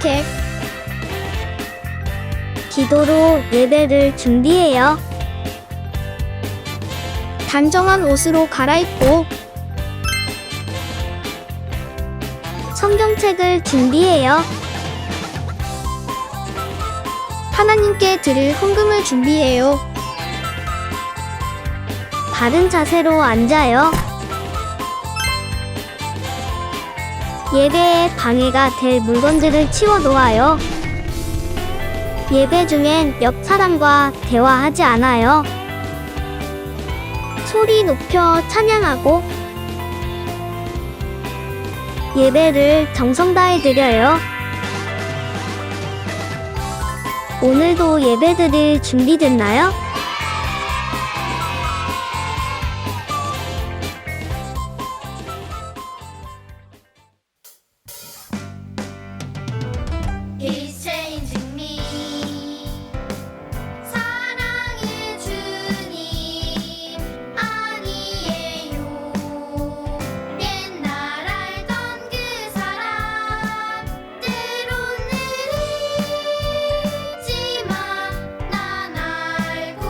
산책. 기도로 예배를 준비해요. 단정한 옷으로 갈아입고 성경책을 준비해요. 하나님께 드릴 헌금을 준비해요. 바른 자세로 앉아요. 예배에 방해가 될 물건들을 치워 놓아요. 예배 중엔 옆 사람과 대화하지 않아요. 소리 높여 찬양하고 예배를 정성 다해 드려요. 오늘도 예배드릴 준비됐나요? He's changing me. 사랑의 주님 아니에요. 옛날 알던 그 사람 때론 느리지만 난 알고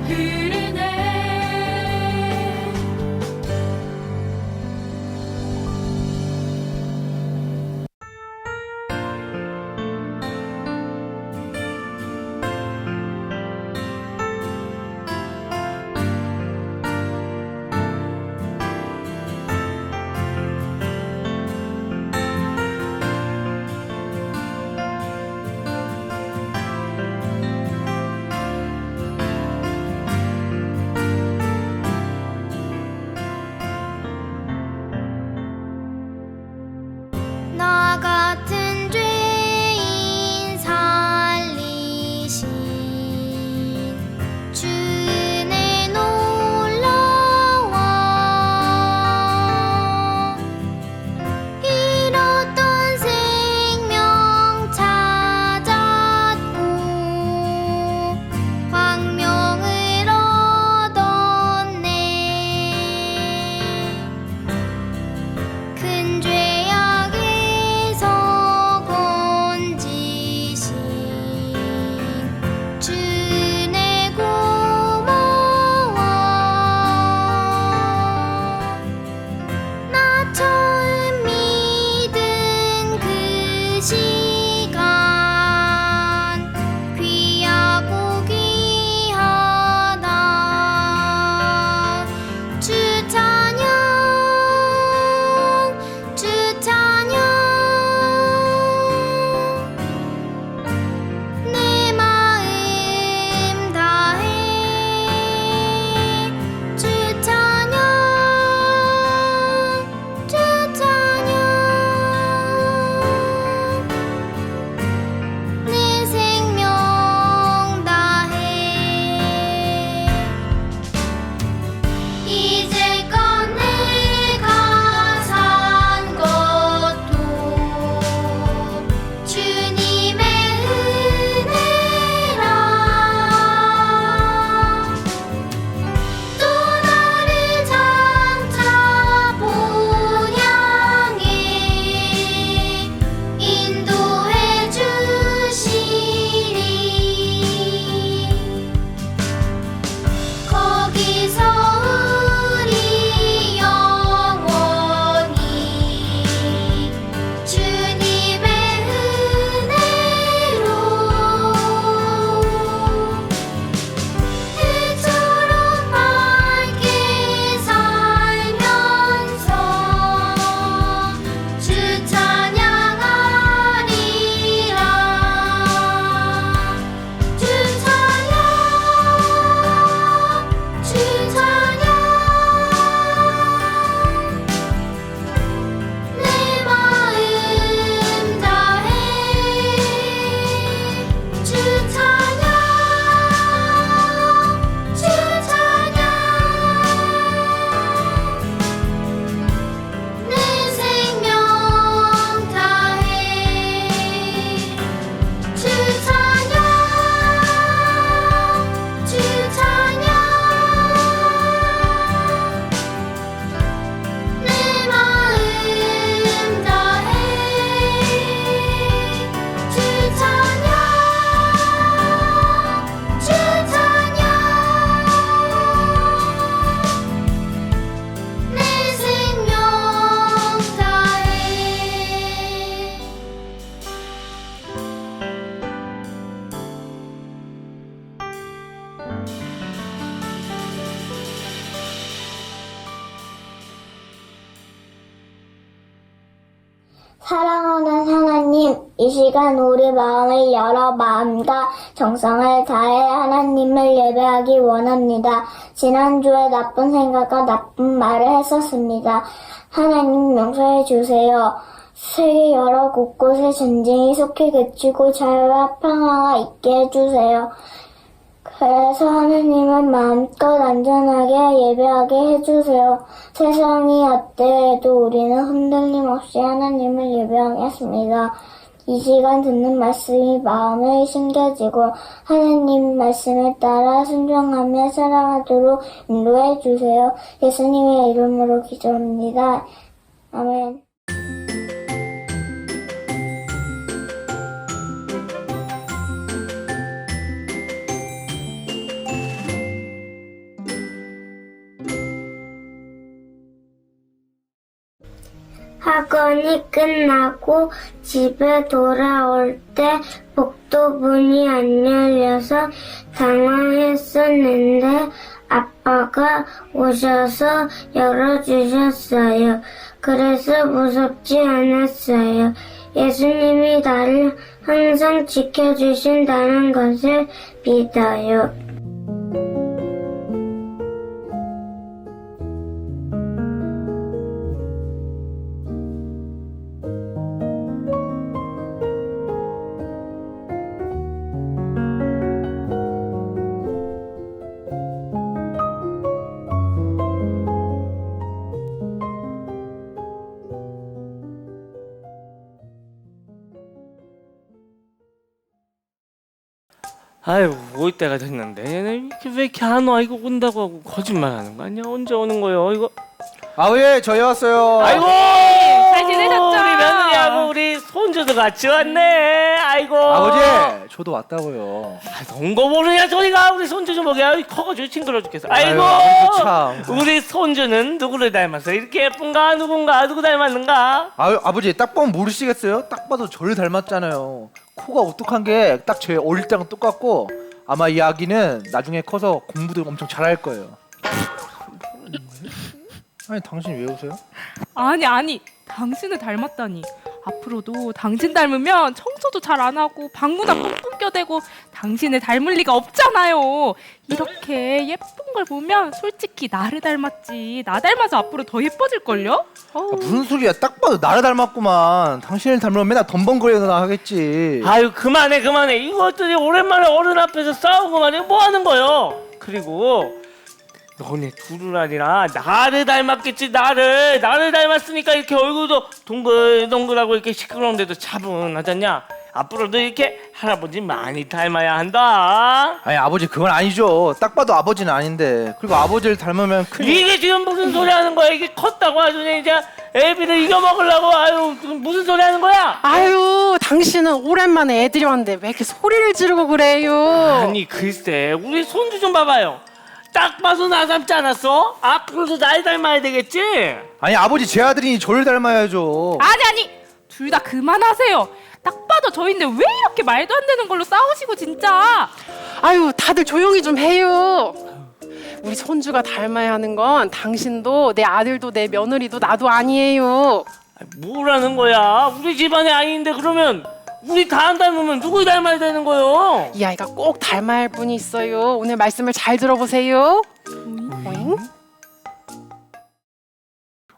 흐르네. 나 같은 죄인 살리신 주 은혜 놀라워. 잃었던 생명 찾았고 광명을 얻었네. 큰 죄악에서 건지신 주 은혜 고마워. 나 처음 믿은 그 시간 귀하고 귀하다. 주 찬양 주 찬양 내 마음 다해. 주 찬양 주 찬양 내 생명 다해. 이제껏 내가 산 것도 주님의 은혜라. 또 나를 장차 본향에 인도해 주시리. 거기서 우리 영원히 주님의 은혜로 해처럼 밝게 살면서 주 찬양하리라. 주 찬양 주 찬양 내 마음 다해. 주 찬양 주 찬양 내 생명 다해. 주 찬양 주 찬양 내 마음 다해. 주 찬양 주 찬양 내 생명 다해. 사랑하는 하나님, 이 시간 우리 마음을 열어 마음과 정성을 다해 하나님을 예배하기 원합니다. 지난주에 나쁜 생각과 나쁜 말을 했었습니다. 하나님 용서해 주세요. 세계 여러 곳곳에 전쟁이 속히 그치고 자유와 평화가 있게 해주세요. 그래서 하나님은 마음껏 안전하게 예배하게 해주세요. 세상이 어때도 우리는 흔들림 없이 하나님을 예배하겠습니다. 이 시간 듣는 말씀이 마음에 심겨지고 하나님 말씀에 따라 순종하며 살아가도록 인도해 주세요. 예수님의 이름으로 기도합니다. 아멘. 학원이 끝나고 집에 돌아올 때 복도 문이 안 열려서 당황했었는데 아빠가 오셔서 열어주셨어요. 그래서 무섭지 않았어요. 예수님이 나를 항상 지켜주신다는 것을 믿어요. 아유, 올 때가 됐는데 왜 이렇게 안 와? 이거 온다고 하고 거짓말하는 거 아니야? 언제 오는 거요? 이거 아버지 저희 왔어요. 아이고, 잘 지내셨죠? 우리 며느리하고 우리 손주도 같이 왔네. 아이고, 아버지 저도 왔다고요. 온 거 모르냐 저희가. 우리 손주 좀 보게. 아이, 커가지고 징그러 죽겠어. 아이고, 아버지 참. 우리 손주는 누구를 닮아서 이렇게 예쁜가? 누구 닮았는가? 아버지 딱 보면 모르시겠어요? 딱 봐도 저를 닮았잖아요. 코가 오똑한 게 딱 제 어릴 때랑 똑같고 아마 이 아기는 나중에 커서 공부도 엄청 잘할 거예요. 아니 당신 왜 웃어요? 아니 당신을 닮았다니. 앞으로도 당신 닮으면 청소도 잘 안 하고 방구나 뿡뿡 껴대고 당신을 닮을 리가 없잖아요. 이렇게 예쁜 걸 보면 솔직히 나를 닮았지. 나 닮아서 앞으로 더 예뻐질걸요? 무슨 소리야? 딱 봐도 나를 닮았구만. 당신을 닮으면 맨날 덤벙거리거나 하겠지. 아유, 그만해. 이것들이 오랜만에 어른 앞에서 싸우고만 이거 뭐 하는 거요? 그리고 너네 둘은 아니라 나를 닮았겠지. 나를 닮았으니까 이렇게 얼굴도 동글동글하고 이렇게 시끄러운데도 차분하잖냐. 앞으로도 이렇게 할아버지 많이 닮아야 한다. 아니 아버지 그건 아니죠. 딱 봐도 아버지는 아닌데. 그리고 아버지를 닮으면 큰일. 이게 지금 무슨 소리 하는 거야? 이게 컸다고 아주 그냥 이제 애비를 이겨먹으려고. 아유, 무슨 소리 하는 거야? 아유, 당신은 오랜만에 애들이 왔는데 왜 이렇게 소리를 지르고 그래요? 아니, 글쎄, 우리 손주 좀 봐봐요. 딱 봐서 나 닮지 않았어? 앞으로도 날 닮아야 되겠지? 아니 아버지 제 아들이니 저를 닮아야죠. 아니 둘 다 그만하세요. 딱 봐도 저인데 왜 이렇게 말도 안 되는 걸로 싸우시고 진짜. 아유, 다들 조용히 좀 해요. 우리 손주가 닮아야 하는 건 당신도 내 아들도 내 며느리도 나도 아니에요. 뭐라는 거야? 우리 집안이 아닌데 그러면 우리 다 안 닮으면 누구 닮아야 되는 거요? 이 아이가 꼭 닮아야 할 분이 있어요. 오늘 말씀을 잘 들어보세요. 오잉?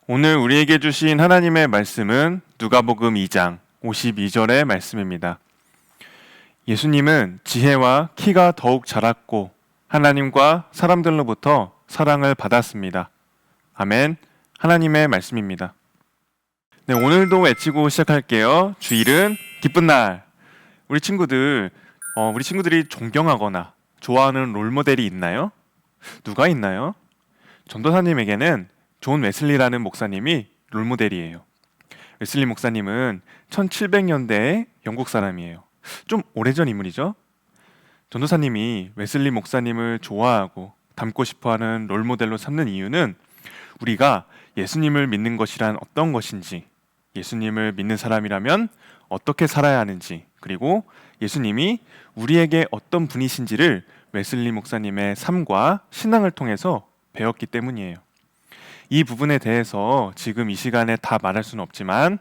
오늘 우리에게 주신 하나님의 말씀은 누가복음 2장 52절의 말씀입니다. 예수님은 지혜와 키가 더욱 자랐고 하나님과 사람들로부터 사랑을 받았습니다. 아멘. 하나님의 말씀입니다. 네, 오늘도 외치고 시작할게요. 주일은 기쁜 날. 우리 친구들이 존경하거나 좋아하는 롤모델이 있나요? 누가 있나요? 전도사님에게는 존 웨슬리라는 목사님이 롤모델이에요. 웨슬리 목사님은 1700년대의 영국 사람이에요. 좀 오래전 인물이죠. 전도사님이 웨슬리 목사님을 좋아하고 닮고 싶어하는 롤모델로 삼는 이유는 우리가 예수님을 믿는 것이란 어떤 것인지, 예수님을 믿는 사람이라면 어떻게 살아야 하는지, 그리고 예수님이 우리에게 어떤 분이신지를 웨슬리 목사님의 삶과 신앙을 통해서 배웠기 때문이에요. 이 부분에 대해서 지금 이 시간에 다 말할 수는 없지만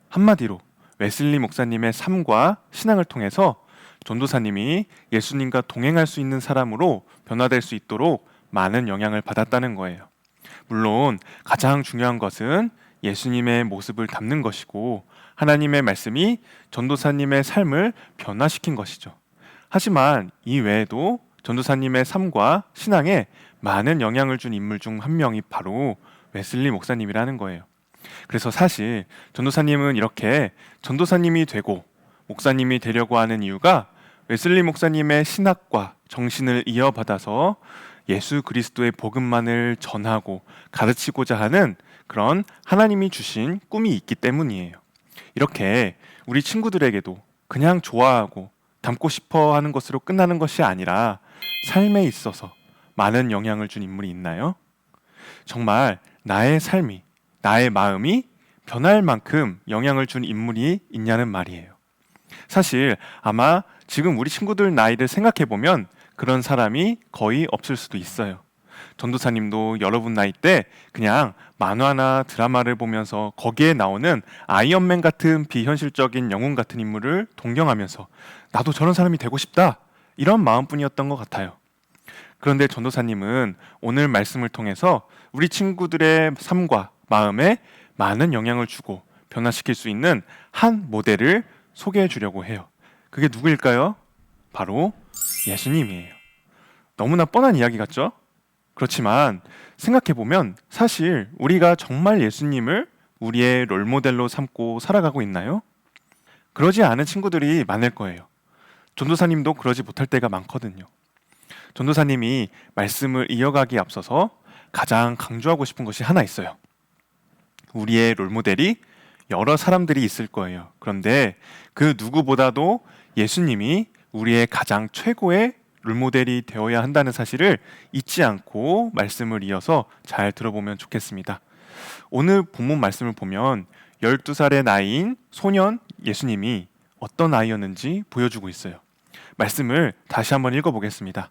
한마디로 웨슬리 목사님의 삶과 신앙을 통해서 전도사님이 예수님과 동행할 수 있는 사람으로 변화될 수 있도록 많은 영향을 받았다는 거예요. 물론 가장 중요한 것은 예수님의 모습을 담는 것이고 하나님의 말씀이 전도사님의 삶을 변화시킨 것이죠. 하지만 이 외에도 전도사님의 삶과 신앙에 많은 영향을 준 인물 중 한 명이 바로 웨슬리 목사님이라는 거예요. 그래서 사실 전도사님은 이렇게 전도사님이 되고 목사님이 되려고 하는 이유가 웨슬리 목사님의 신학과 정신을 이어받아서 예수 그리스도의 복음만을 전하고 가르치고자 하는 그런 하나님이 주신 꿈이 있기 때문이에요. 이렇게 우리 친구들에게도 그냥 좋아하고 닮고 싶어 하는 것으로 끝나는 것이 아니라 삶에 있어서 많은 영향을 준 인물이 있나요? 정말 나의 삶이, 나의 마음이 변할 만큼 영향을 준 인물이 있냐는 말이에요. 사실 아마 지금 우리 친구들 나이를 생각해보면 그런 사람이 거의 없을 수도 있어요. 전도사님도 여러분 나이 때 그냥 만화나 드라마를 보면서 거기에 나오는 아이언맨 같은 비현실적인 영웅 같은 인물을 동경하면서 나도 저런 사람이 되고 싶다, 이런 마음뿐이었던 것 같아요. 그런데 전도사님은 오늘 말씀을 통해서 우리 친구들의 삶과 마음에 많은 영향을 주고 변화시킬 수 있는 한 모델을 소개해 주려고 해요. 그게 누구일까요? 바로 예수님이에요. 너무나 뻔한 이야기 같죠? 그렇지만 생각해보면 사실 우리가 정말 예수님을 우리의 롤모델로 삼고 살아가고 있나요? 그러지 않은 친구들이 많을 거예요. 전도사님도 그러지 못할 때가 많거든요. 전도사님이 말씀을 이어가기에 앞서서 가장 강조하고 싶은 것이 하나 있어요. 우리의 롤모델이 여러 사람들이 있을 거예요. 그런데 그 누구보다도 예수님이 우리의 가장 최고의 롤모델이 되어야 한다는 사실을 잊지 않고 말씀을 이어서 잘 들어보면 좋겠습니다. 오늘 본문 말씀을 보면 12살의 나이인 소년 예수님이 어떤 아이였는지 보여주고 있어요. 말씀을 다시 한번 읽어보겠습니다.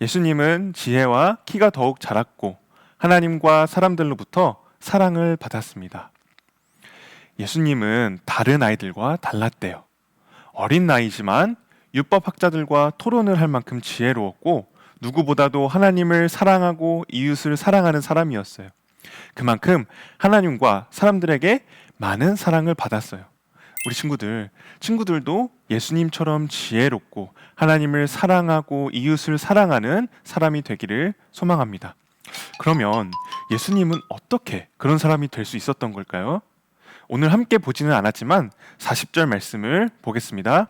예수님은 지혜와 키가 더욱 자랐고 하나님과 사람들로부터 사랑을 받았습니다. 예수님은 다른 아이들과 달랐대요. 어린 나이지만 율법학자들과 토론을 할 만큼 지혜로웠고 누구보다도 하나님을 사랑하고 이웃을 사랑하는 사람이었어요. 그만큼 하나님과 사람들에게 많은 사랑을 받았어요. 우리 친구들도 예수님처럼 지혜롭고 하나님을 사랑하고 이웃을 사랑하는 사람이 되기를 소망합니다. 그러면 예수님은 어떻게 그런 사람이 될 수 있었던 걸까요? 오늘 함께 보지는 않았지만 40절 말씀을 보겠습니다.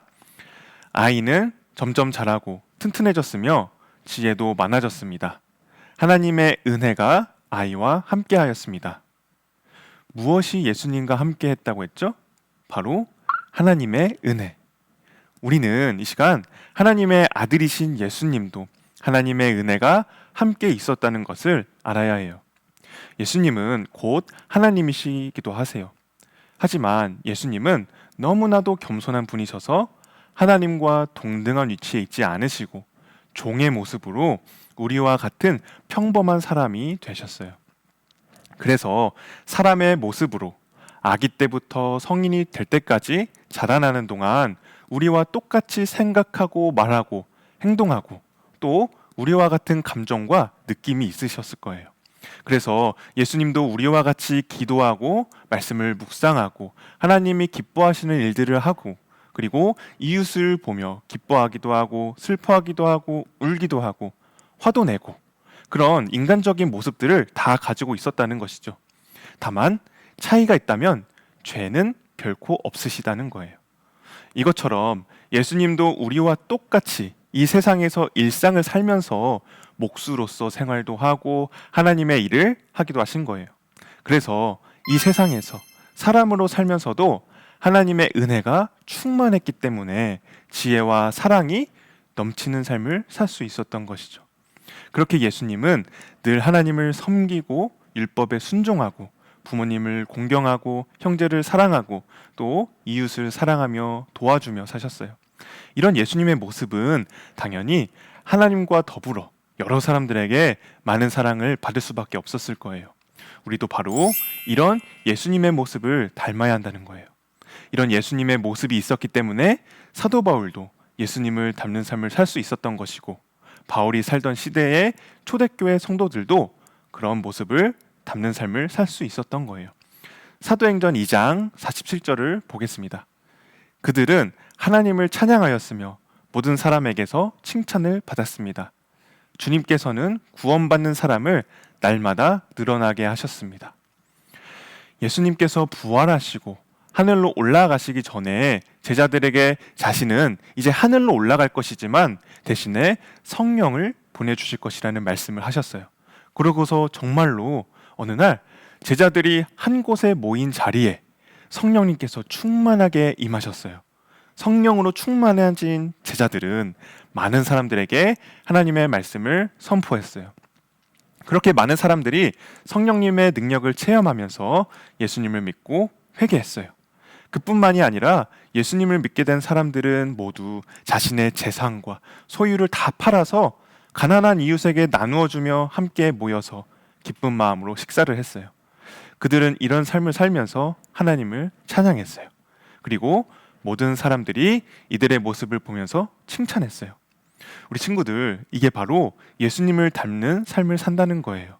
아이는 점점 자라고 튼튼해졌으며 지혜도 많아졌습니다. 하나님의 은혜가 아이와 함께하였습니다. 무엇이 예수님과 함께했다고 했죠? 바로 하나님의 은혜. 우리는 이 시간 하나님의 아들이신 예수님도 하나님의 은혜가 함께 있었다는 것을 알아야 해요. 예수님은 곧 하나님이시기도 하세요. 하지만 예수님은 너무나도 겸손한 분이셔서 하나님과 동등한 위치에 있지 않으시고 종의 모습으로 우리와 같은 평범한 사람이 되셨어요. 그래서 사람의 모습으로 아기 때부터 성인이 될 때까지 자라나는 동안 우리와 똑같이 생각하고 말하고 행동하고 또 우리와 같은 감정과 느낌이 있으셨을 거예요. 그래서 예수님도 우리와 같이 기도하고 말씀을 묵상하고 하나님이 기뻐하시는 일들을 하고 그리고 이웃을 보며 기뻐하기도 하고 슬퍼하기도 하고 울기도 하고 화도 내고 그런 인간적인 모습들을 다 가지고 있었다는 것이죠. 다만 차이가 있다면 죄는 결코 없으시다는 거예요. 이것처럼 예수님도 우리와 똑같이 이 세상에서 일상을 살면서 목수로서 생활도 하고 하나님의 일을 하기도 하신 거예요. 그래서 이 세상에서 사람으로 살면서도 하나님의 은혜가 충만했기 때문에 지혜와 사랑이 넘치는 삶을 살 수 있었던 것이죠. 그렇게 예수님은 늘 하나님을 섬기고 율법에 순종하고 부모님을 공경하고 형제를 사랑하고 또 이웃을 사랑하며 도와주며 사셨어요. 이런 예수님의 모습은 당연히 하나님과 더불어 여러 사람들에게 많은 사랑을 받을 수밖에 없었을 거예요. 우리도 바로 이런 예수님의 모습을 닮아야 한다는 거예요. 이런 예수님의 모습이 있었기 때문에 사도 바울도 예수님을 닮는 삶을 살 수 있었던 것이고 바울이 살던 시대의 초대교회 성도들도 그런 모습을 담는 삶을 살 수 있었던 거예요. 사도행전 2장 47절을 보겠습니다. 그들은 하나님을 찬양하였으며 모든 사람에게서 칭찬을 받았습니다. 주님께서는 구원받는 사람을 날마다 늘어나게 하셨습니다. 예수님께서 부활하시고 하늘로 올라가시기 전에 제자들에게 자신은 이제 하늘로 올라갈 것이지만 대신에 성령을 보내주실 것이라는 말씀을 하셨어요. 그러고서 정말로 어느 날 제자들이 한 곳에 모인 자리에 성령님께서 충만하게 임하셨어요. 성령으로 충만해진 제자들은 많은 사람들에게 하나님의 말씀을 선포했어요. 그렇게 많은 사람들이 성령님의 능력을 체험하면서 예수님을 믿고 회개했어요. 그뿐만이 아니라 예수님을 믿게 된 사람들은 모두 자신의 재산과 소유를 다 팔아서 가난한 이웃에게 나누어주며 함께 모여서 기쁜 마음으로 식사를 했어요. 그들은 이런 삶을 살면서 하나님을 찬양했어요. 그리고 모든 사람들이 이들의 모습을 보면서 칭찬했어요. 우리 친구들, 이게 바로 예수님을 닮는 삶을 산다는 거예요.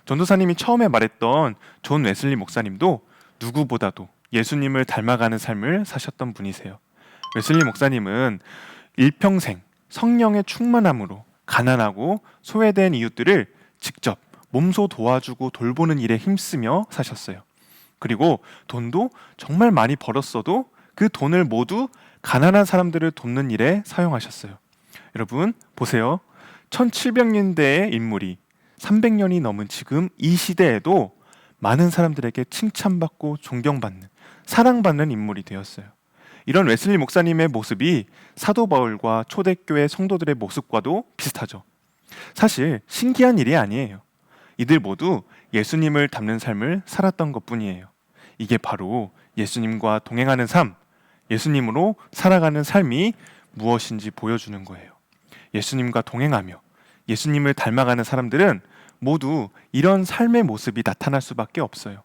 전도사님이 처음에 말했던 존 웨슬리 목사님도 누구보다도 예수님을 닮아가는 삶을 사셨던 분이세요. 웨슬리 목사님은 일평생 성령의 충만함으로 가난하고 소외된 이웃들을 직접 몸소 도와주고 돌보는 일에 힘쓰며 사셨어요. 그리고 돈도 정말 많이 벌었어도 그 돈을 모두 가난한 사람들을 돕는 일에 사용하셨어요. 여러분 보세요. 1700년대의 인물이 300년이 넘은 지금 이 시대에도 많은 사람들에게 칭찬받고 존경받는, 사랑받는 인물이 되었어요. 이런 웨슬리 목사님의 모습이 사도 바울과 초대교회 성도들의 모습과도 비슷하죠. 사실 신기한 일이 아니에요. 이들 모두 예수님을 닮는 삶을 살았던 것뿐이에요. 이게 바로 예수님과 동행하는 삶, 예수님으로 살아가는 삶이 무엇인지 보여주는 거예요. 예수님과 동행하며 예수님을 닮아가는 사람들은 모두 이런 삶의 모습이 나타날 수밖에 없어요.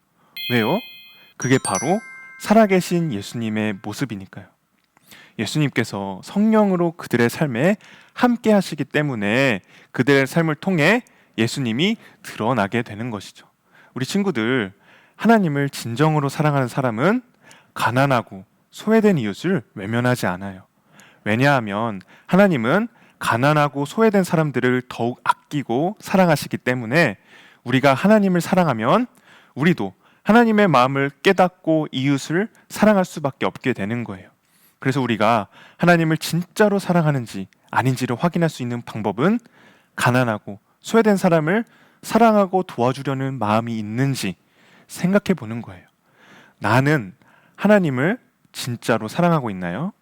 왜요? 그게 바로 살아계신 예수님의 모습이니까요. 예수님께서 성령으로 그들의 삶에 함께 하시기 때문에 그들의 삶을 통해 예수님이 드러나게 되는 것이죠. 우리 친구들, 하나님을 진정으로 사랑하는 사람은 가난하고 소외된 이웃을 외면하지 않아요. 왜냐하면 하나님은 가난하고 소외된 사람들을 더욱 아끼고 사랑하시기 때문에 우리가 하나님을 사랑하면 우리도 하나님의 마음을 깨닫고 이웃을 사랑할 수밖에 없게 되는 거예요. 그래서 우리가 하나님을 진짜로 사랑하는지 아닌지를 확인할 수 있는 방법은 가난하고 소외된 사람을 사랑하고 도와주려는 마음이 있는지 생각해 보는 거예요. 나는 하나님을 진짜로 사랑하고 있나요?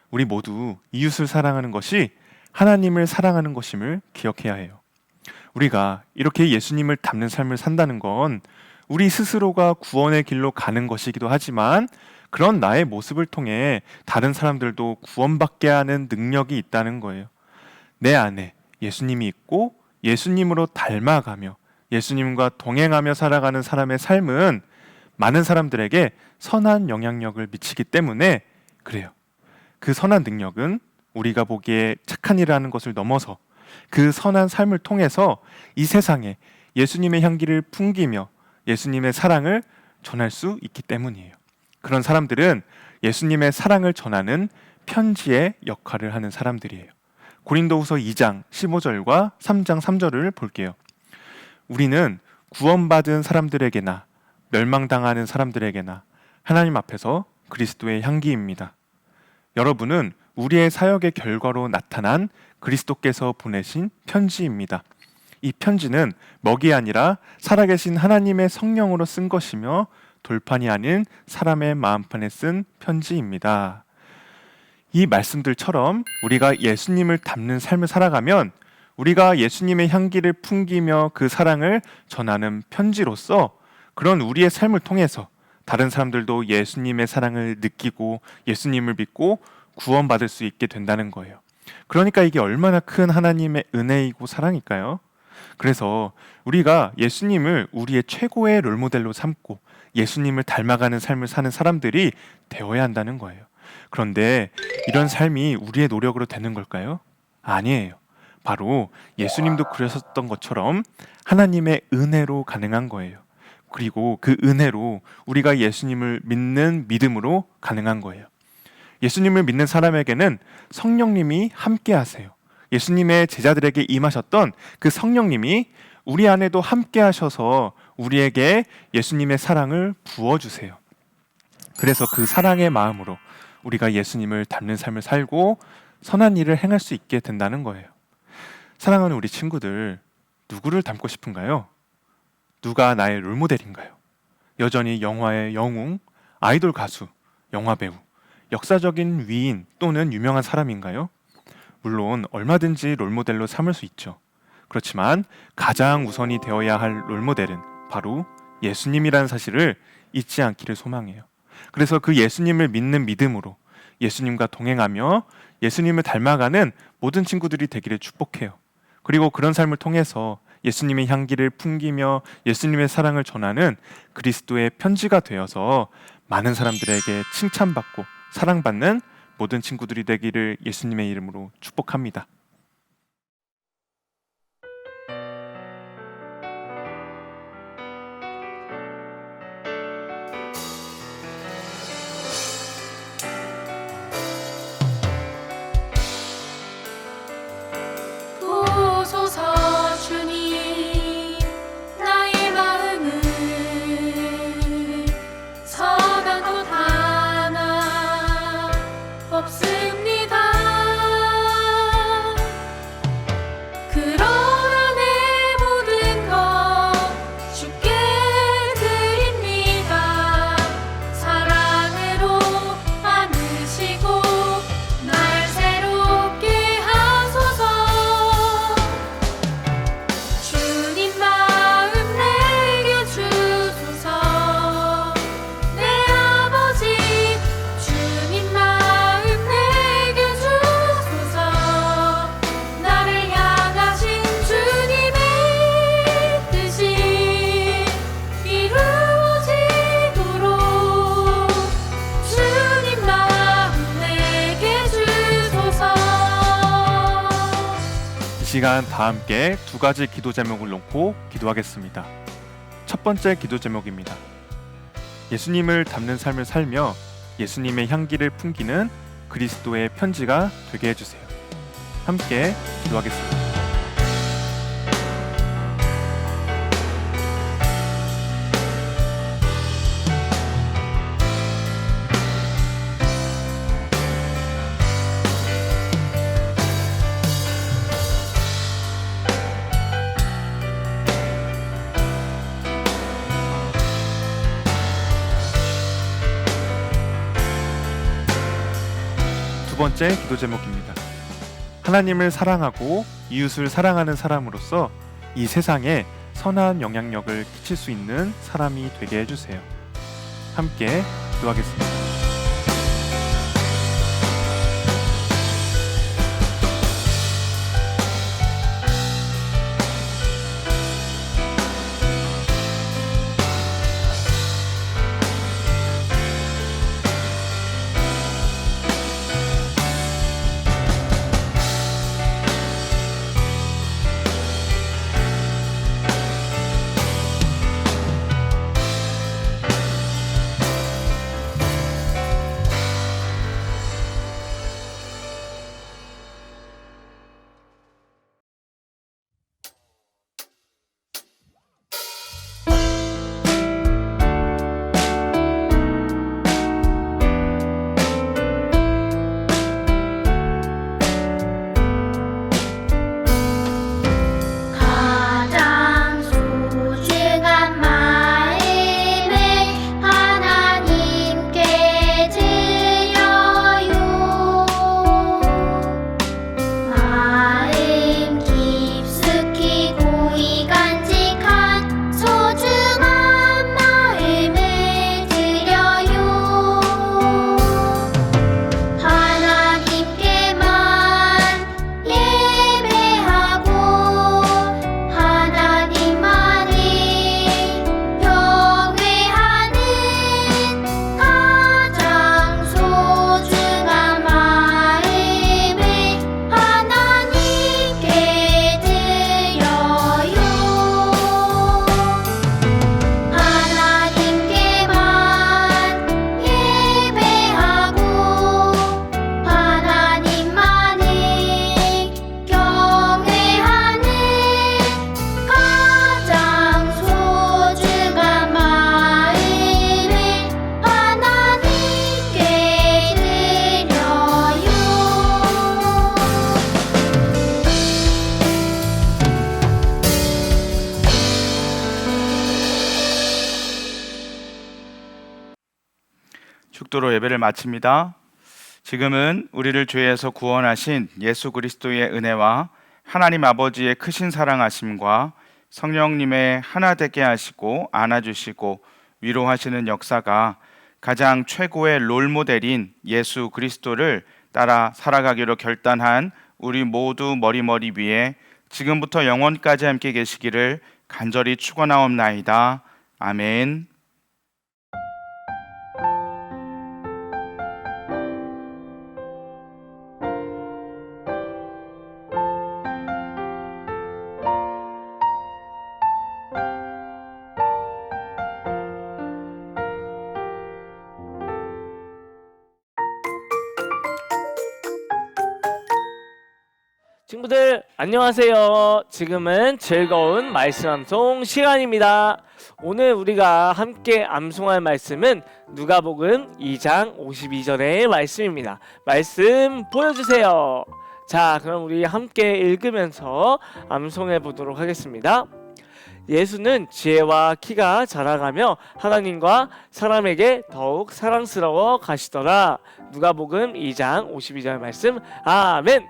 우리 모두 이웃을 사랑하는 것이 하나님을 사랑하는 것임을 기억해야 해요. 우리가 이렇게 예수님을 닮는 삶을 산다는 건 우리 스스로가 구원의 길로 가는 것이기도 하지만 그런 나의 모습을 통해 다른 사람들도 구원받게 하는 능력이 있다는 거예요. 내 안에 예수님이 있고 예수님으로 닮아가며 예수님과 동행하며 살아가는 사람의 삶은 많은 사람들에게 선한 영향력을 미치기 때문에 그래요. 그 선한 능력은 우리가 보기에 착한 일을 하는 것을 넘어서 그 선한 삶을 통해서 이 세상에 예수님의 향기를 풍기며 예수님의 사랑을 전할 수 있기 때문이에요. 그런 사람들은 예수님의 사랑을 전하는 편지의 역할을 하는 사람들이에요. 고린도후서 2장 15절과 3장 3절을 볼게요. 우리는 구원받은 사람들에게나 멸망당하는 사람들에게나 하나님 앞에서 그리스도의 향기입니다. 여러분은 우리의 사역의 결과로 나타난 그리스도께서 보내신 편지입니다. 이 편지는 먹이 아니라 살아계신 하나님의 성령으로 쓴 것이며 돌판이 아닌 사람의 마음판에 쓴 편지입니다. 이 말씀들처럼 우리가 예수님을 닮는 삶을 살아가면 우리가 예수님의 향기를 풍기며 그 사랑을 전하는 편지로서 그런 우리의 삶을 통해서 다른 사람들도 예수님의 사랑을 느끼고 예수님을 믿고 구원받을 수 있게 된다는 거예요. 그러니까 이게 얼마나 큰 하나님의 은혜이고 사랑일까요? 그래서 우리가 예수님을 우리의 최고의 롤모델로 삼고 예수님을 닮아가는 삶을 사는 사람들이 되어야 한다는 거예요. 그런데 이런 삶이 우리의 노력으로 되는 걸까요? 아니에요. 바로 예수님도 그러셨던 것처럼 하나님의 은혜로 가능한 거예요. 그리고 그 은혜로 우리가 예수님을 믿는 믿음으로 가능한 거예요. 예수님을 믿는 사람에게는 성령님이 함께 하세요. 예수님의 제자들에게 임하셨던 그 성령님이 우리 안에도 함께 하셔서 우리에게 예수님의 사랑을 부어주세요. 그래서 그 사랑의 마음으로 우리가 예수님을 닮는 삶을 살고 선한 일을 행할 수 있게 된다는 거예요. 사랑하는 우리 친구들, 누구를 닮고 싶은가요? 누가 나의 롤모델인가요? 여전히 영화의 영웅, 아이돌 가수, 영화배우, 역사적인 위인 또는 유명한 사람인가요? 물론 얼마든지 롤모델로 삼을 수 있죠. 그렇지만 가장 우선이 되어야 할 롤모델은 바로 예수님이라는 사실을 잊지 않기를 소망해요. 그래서 그 예수님을 믿는 믿음으로 예수님과 동행하며 예수님을 닮아가는 모든 친구들이 되기를 축복해요. 그리고 그런 삶을 통해서 예수님의 향기를 풍기며 예수님의 사랑을 전하는 그리스도의 편지가 되어서 많은 사람들에게 칭찬받고 사랑받는 모든 친구들이 되기를 예수님의 이름으로 축복합니다. 보소서 주님 나의 마음을 선한 것 하나 없습니다. 그러나 내 모든 것 주께 드립니다. 사랑으로 안으시고 날 새롭게 하소서. 주님 마음 내게 주소서. 내 아버지 주님 마음 내게 주소서. 나를 향하신 주님의 뜻이 이루어지도록 주님 마음 내게 주소서. 이 시간 다 함께 두 가지 기도 제목을 놓고 기도하겠습니다. 첫 번째 기도 제목입니다. 예수님을 닮는 삶을 살며 예수님의 향기를 풍기는 그리스도의 편지가 되게 해주세요. 함께 기도하겠습니다. 두 번째 기도 제목입니다. 하나님을 사랑하고 이웃을 사랑하는 사람으로서 이 세상에 선한 영향력을 끼칠 수 있는 사람이 되게 해주세요. 함께 기도하겠습니다. 축도로 예배를 마칩니다. 지금은 우리를 죄에서 구원하신 예수 그리스도의 은혜와 하나님 아버지의 크신 사랑하심과 성령님의 하나 되게 하시고 안아주시고 위로하시는 역사가 가장 최고의 롤모델인 예수 그리스도를 따라 살아가기로 결단한 우리 모두 머리 위에 지금부터 영원까지 함께 계시기를 간절히 축원하옵나이다. 아멘. 친구들 안녕하세요. 지금은 즐거운 말씀 암송 시간입니다. 오늘 우리가 함께 암송할 말씀은 누가복음 2장 52절의 말씀입니다. 말씀 보여주세요. 자, 그럼 우리 함께 읽으면서 암송해 보도록 하겠습니다. 예수는 지혜와 키가 자라가며 하나님과 사람에게 더욱 사랑스러워 가시더라. 누가복음 2장 52절 말씀. 아멘.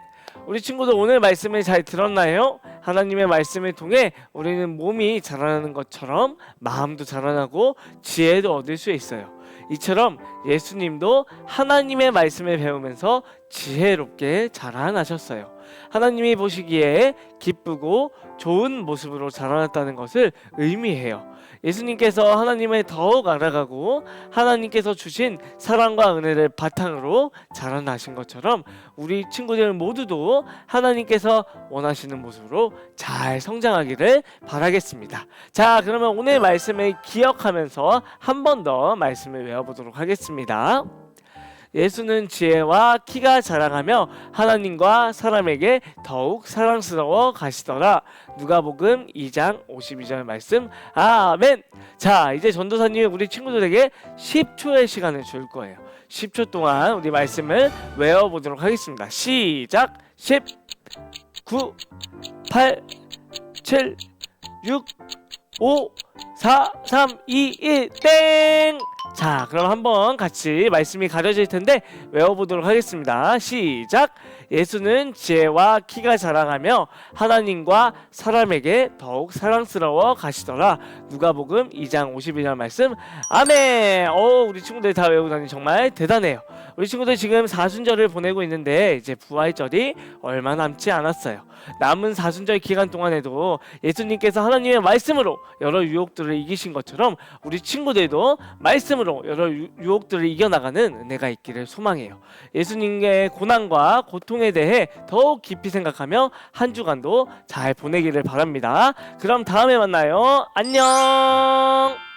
우리 친구들 오늘 말씀을 잘 들었나요? 하나님의 말씀을 통해 우리는 몸이 자라나는 것처럼 마음도 자라나고 지혜도 얻을 수 있어요. 이처럼 예수님도 하나님의 말씀을 배우면서 지혜롭게 자라나셨어요. 하나님이 보시기에 기쁘고 좋은 모습으로 자라났다는 것을 의미해요. 예수님께서 하나님을 더욱 알아가고 하나님께서 주신 사랑과 은혜를 바탕으로 자라나신 것처럼 우리 친구들 모두도 하나님께서 원하시는 모습으로 잘 성장하기를 바라겠습니다. 자, 그러면 오늘 말씀을 기억하면서 한 번 더 말씀을 외워보도록 하겠습니다. 예수는 지혜와 키가 자라가며 하나님과 사람에게 더욱 사랑스러워 가시더라. 누가복음 2장 52절 말씀. 아멘. 자, 이제 전도사님이 우리 친구들에게 10초의 시간을 줄 거예요. 10초 동안 우리 말씀을 외워보도록 하겠습니다. 시작. 10, 9, 8, 7, 6, 5, 4, 3, 2, 1, 땡! 자, 그럼 한번 같이 말씀이 가려질 텐데 외워보도록 하겠습니다. 시작! 예수는 지혜와 키가 자라가며 하나님과 사람에게 더욱 사랑스러워 가시더라. 누가복음 2장 52절 말씀. 아멘. 우리 친구들 다 외우고 다니 정말 대단해요. 우리 친구들 지금 사순절을 보내고 있는데 이제 부활절이 얼마 남지 않았어요. 남은 사순절 기간 동안에도 예수님께서 하나님의 말씀으로 여러 유혹들을 이기신 것처럼 우리 친구들도 말씀으로 여러 유혹들을 이겨나가는 은혜가 있기를 소망해요. 예수님의 고난과 고통에 대해 더욱 깊이 생각하며 한 주간도 잘 보내기를 바랍니다. 그럼 다음에 만나요. 안녕.